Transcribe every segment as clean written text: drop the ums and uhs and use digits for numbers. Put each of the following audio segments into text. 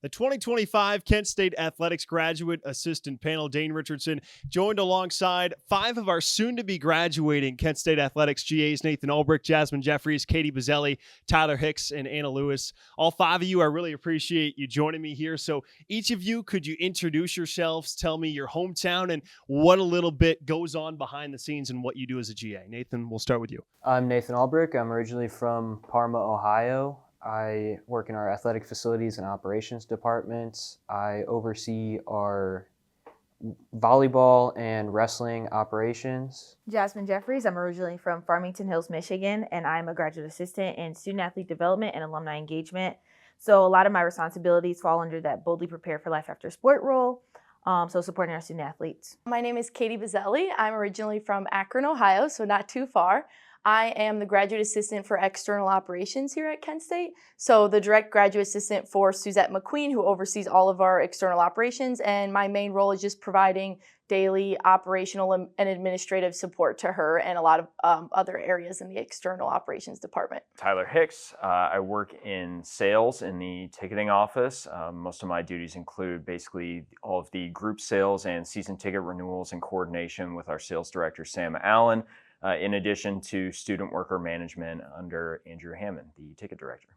The 2025 Kent State Athletics Graduate Assistant Panel, Dane Richardson, joined alongside five of our soon-to-be graduating Kent State Athletics GAs, Nathan Ulbrich, Jasmine Jeffries, Katie Bazzelli, Tyler Hicks, and Anna Lewis. All five of you, I really appreciate you joining me here. So each of you, could you introduce yourselves, tell me your hometown, and what a little bit goes on behind the scenes and what you do as a GA? Nathan, we'll start with you. I'm Nathan Ulbrich. I'm originally from Parma, Ohio. I work in our athletic facilities and operations departments. I oversee our volleyball and wrestling operations. Jasmine Jeffries. I'm originally from Farmington Hills, Michigan, and I'm a graduate assistant in student athlete development and alumni engagement. So a lot of my responsibilities fall under that Boldly Prepare for Life After Sport role. So supporting our student athletes. My name is Katie Bazzelli. I'm originally from Akron, Ohio, so not too far. I am the graduate assistant for external operations here at Kent State. So the direct graduate assistant for Suzette McQueen, who oversees all of our external operations. And my main role is just providing daily operational and administrative support to her and a lot of other areas in the external operations department. Tyler Hicks. I work in sales in the ticketing office. Most of my duties include basically all of the group sales and season ticket renewals in coordination with our sales director, Sam Allen. In addition to student worker management under Andrew Hammond, the ticket director.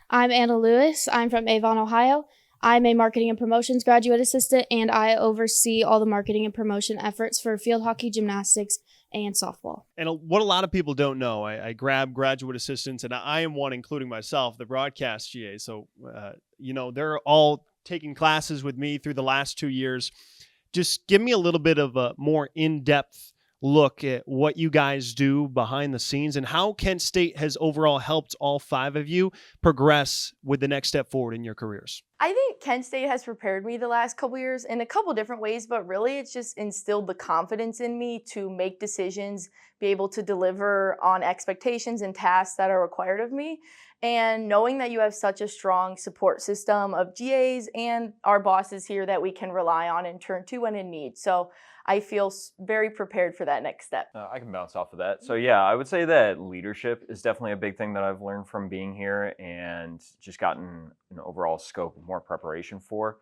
I'm Anna Lewis. I'm from Avon, Ohio. I'm a marketing and promotions graduate assistant, and I oversee all the marketing and promotion efforts for field hockey, gymnastics, and softball. And what a lot of people don't know, I grab graduate assistants, and I am one, including myself, the broadcast GA. So, they're all taking classes with me through the last 2 years. Just give me a little bit of a more in-depth look at what you guys do behind the scenes and how Kent State has overall helped all five of you progress with the next step forward in your careers. I think Kent State has prepared me the last couple years in a couple different ways, but really it's just instilled the confidence in me to make decisions, be able to deliver on expectations and tasks that are required of me. And knowing that you have such a strong support system of GAs and our bosses here that we can rely on and turn to when in need. So I feel very prepared for that next step. I can bounce off of that. So yeah, I would say that leadership is definitely a big thing that I've learned from being here and just gotten an overall scope of more preparation for.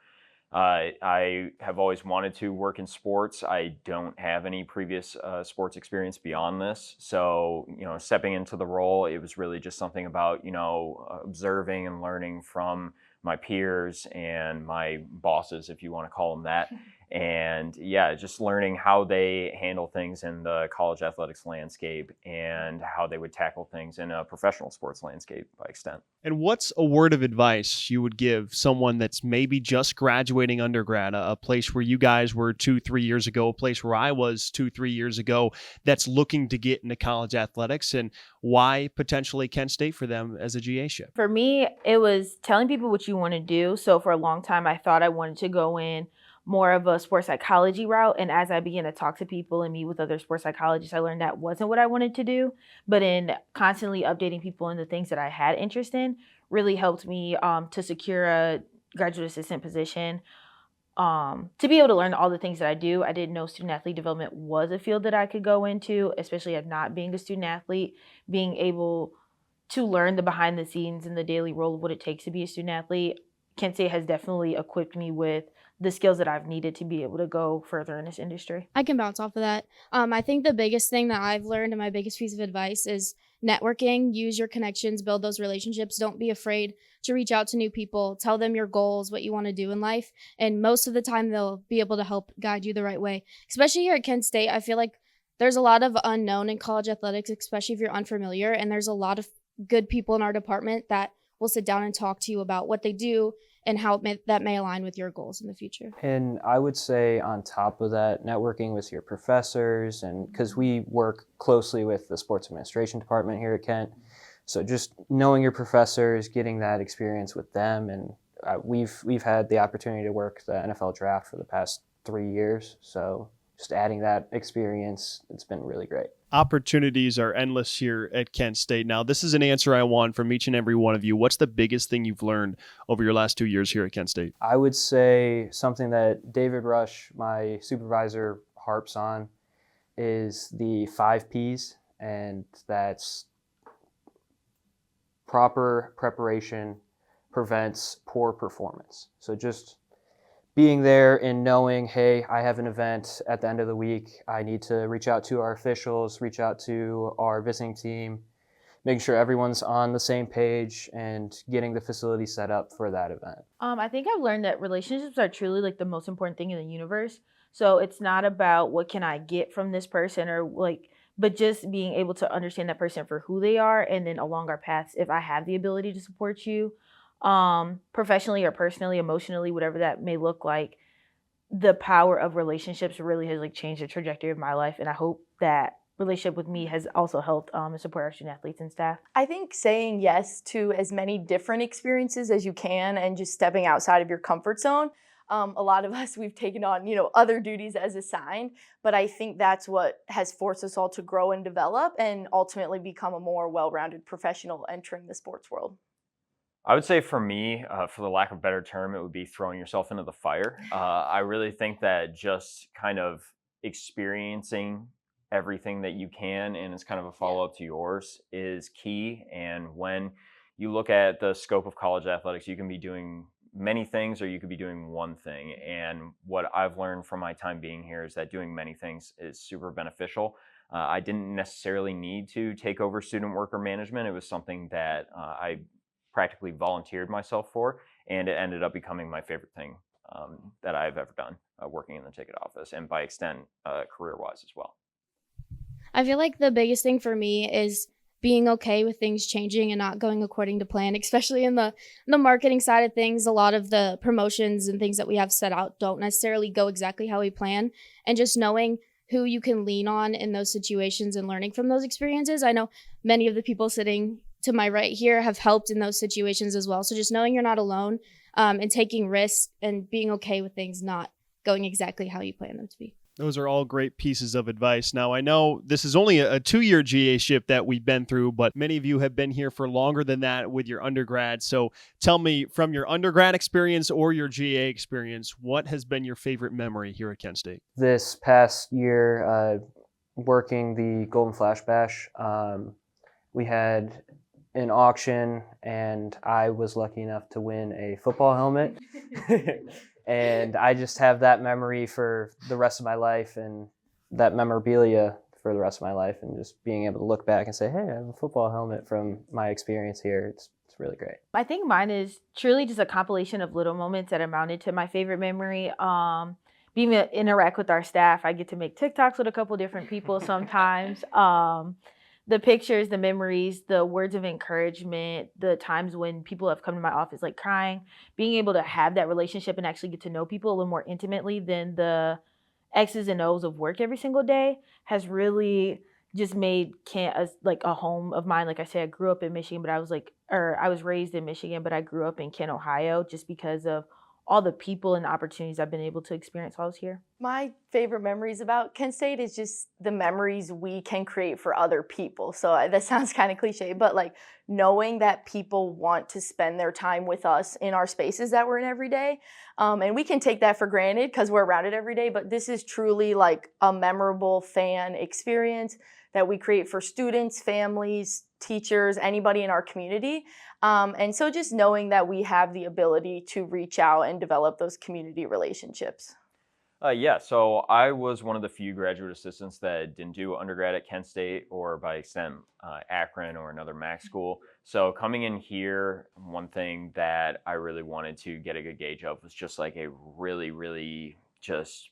I have always wanted to work in sports. I don't have any previous sports experience beyond this. So, stepping into the role, it was really just something about, observing and learning from my peers and my bosses, if you want to call them that. And yeah, just learning how they handle things in the college athletics landscape and how they would tackle things in a professional sports landscape by extent. And what's a word of advice you would give someone that's maybe just graduating undergrad, a place where you guys were 2-3 years ago, a place where I was 2-3 years ago, that's looking to get into college athletics, and why potentially Kent State for them as a GA-ship? For me, it was telling people what you want to do. So for a long time, I thought I wanted to go in more of a sports psychology route. And as I began to talk to people and meet with other sports psychologists, I learned that wasn't what I wanted to do. But in constantly updating people in the things that I had interest in really helped me to secure a graduate assistant position, to be able to learn all the things that I do. I didn't know student athlete development was a field that I could go into, especially as not being a student athlete, being able to learn the behind the scenes and the daily role of what it takes to be a student athlete. Kent State has definitely equipped me with the skills that I've needed to be able to go further in this industry. I can bounce off of that. I think the biggest thing that I've learned and my biggest piece of advice is networking. Use your connections, build those relationships. Don't be afraid to reach out to new people. Tell them your goals, what you want to do in life. And most of the time, they'll be able to help guide you the right way. Especially here at Kent State, I feel like there's a lot of unknown in college athletics, especially if you're unfamiliar. And there's a lot of good people in our department that will sit down and talk to you about what they do and how that may align with your goals in the future. And I would say on top of that, networking with your professors, and because we work closely with the sports administration department here at Kent, so just knowing your professors, getting that experience with them, and we've had the opportunity to work the NFL draft for the past 3 years, so just adding that experience, it's been really great. Opportunities are endless here at Kent State. Now, this is an answer I want from each and every one of you. What's the biggest thing you've learned over your last 2 years here at Kent State? I would say something that David Rush, my supervisor, harps on is the 5 Ps, and that's proper preparation, prevents poor performance. So just being there and knowing, hey, I have an event at the end of the week. I need to reach out to our officials, reach out to our visiting team, making sure everyone's on the same page and getting the facility set up for that event. I think I've learned that relationships are truly like the most important thing in the universe. So it's not about what can I get from this person or like, but just being able to understand that person for who they are, and then along our paths, if I have the ability to support you, professionally or personally, emotionally, whatever that may look like, the power of relationships really has like changed the trajectory of my life, and I hope that relationship with me has also helped support our student athletes and staff. I think saying yes to as many different experiences as you can and just stepping outside of your comfort zone. A lot of us, we've taken on, other duties as assigned, but I think that's what has forced us all to grow and develop and ultimately become a more well-rounded professional entering the sports world. I would say for me, for the lack of a better term, it would be throwing yourself into the fire. I really think that just kind of experiencing everything that you can, and it's kind of a follow-up to yours, is key. And when you look at the scope of college athletics, you can be doing many things or you could be doing one thing. And what I've learned from my time being here is that doing many things is super beneficial. I didn't necessarily need to take over student worker management. It was something that I practically volunteered myself for, and it ended up becoming my favorite thing that I've ever done, working in the ticket office, and by extent, career-wise as well. I feel like the biggest thing for me is being okay with things changing and not going according to plan, especially in the marketing side of things. A lot of the promotions and things that we have set out don't necessarily go exactly how we plan, and just knowing who you can lean on in those situations and learning from those experiences. I know many of the people sitting to my right here have helped in those situations as well. So just knowing you're not alone, and taking risks and being okay with things not going exactly how you plan them to be. Those are all great pieces of advice. Now, I know this is only a 2-year GA-ship that we've been through, but many of you have been here for longer than that with your undergrad. So tell me, from your undergrad experience or your GA experience, what has been your favorite memory here at Kent State? This past year, working the Golden Flash Bash, we had an auction, and I was lucky enough to win a football helmet. And I just have that memory for the rest of my life, and that memorabilia for the rest of my life, and just being able to look back and say, hey, I have a football helmet from my experience here. It's really great. I think mine is truly just a compilation of little moments that amounted to my favorite memory. Being able to interact with our staff, I get to make TikToks with a couple different people sometimes. The pictures, the memories, the words of encouragement, the times when people have come to my office like crying, being able to have that relationship and actually get to know people a little more intimately than the X's and O's of work every single day has really just made Kent like a home of mine. Like I said, I grew up in Michigan, but I was raised in Michigan, but I grew up in Kent, Ohio, just because of all the people and opportunities I've been able to experience while I was here. My favorite memories about Kent State is just the memories we can create for other people. So that sounds kind of cliche, but like knowing that people want to spend their time with us in our spaces that we're in every day. And we can take that for granted because we're around it every day, but this is truly like a memorable fan experience that we create for students, families, teachers, anybody in our community. And so just knowing that we have the ability to reach out and develop those community relationships. So I was one of the few graduate assistants that didn't do undergrad at Kent State or by extent Akron or another MAC school. So coming in here, one thing that I really wanted to get a good gauge of was just like a really, really just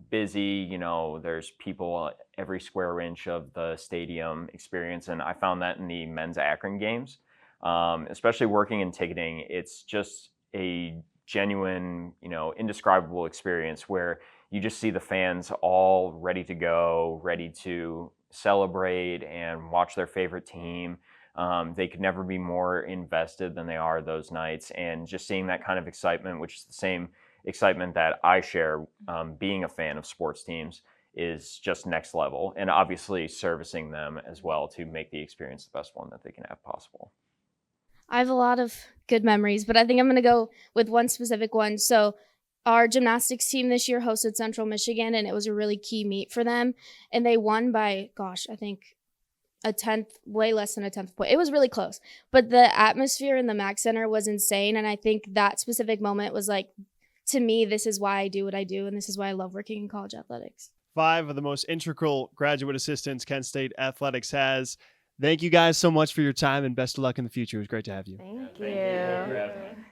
busy, there's people every square inch of the stadium experience. And I found that in the men's Akron games, especially working in ticketing, it's just a genuine, indescribable experience where you just see the fans all ready to go, ready to celebrate and watch their favorite team. They could never be more invested than they are those nights. And just seeing that kind of excitement, which is the same excitement that I share being a fan of sports teams, is just next level. And obviously servicing them as well to make the experience the best one that they can have possible. I have a lot of good memories, but I think I'm going to go with one specific one. So our gymnastics team this year hosted Central Michigan, and it was a really key meet for them. And they won by, I think a tenth, way less than a tenth point. It was really close. But the atmosphere in the Mac Center was insane. And I think that specific moment was like, to me, this is why I do what I do. And this is why I love working in college athletics. 5 of the most integral graduate assistants Kent State Athletics has. Thank you guys so much for your time and best of luck in the future. It was great to have you. Thank Thank you. you. Thank you for having me.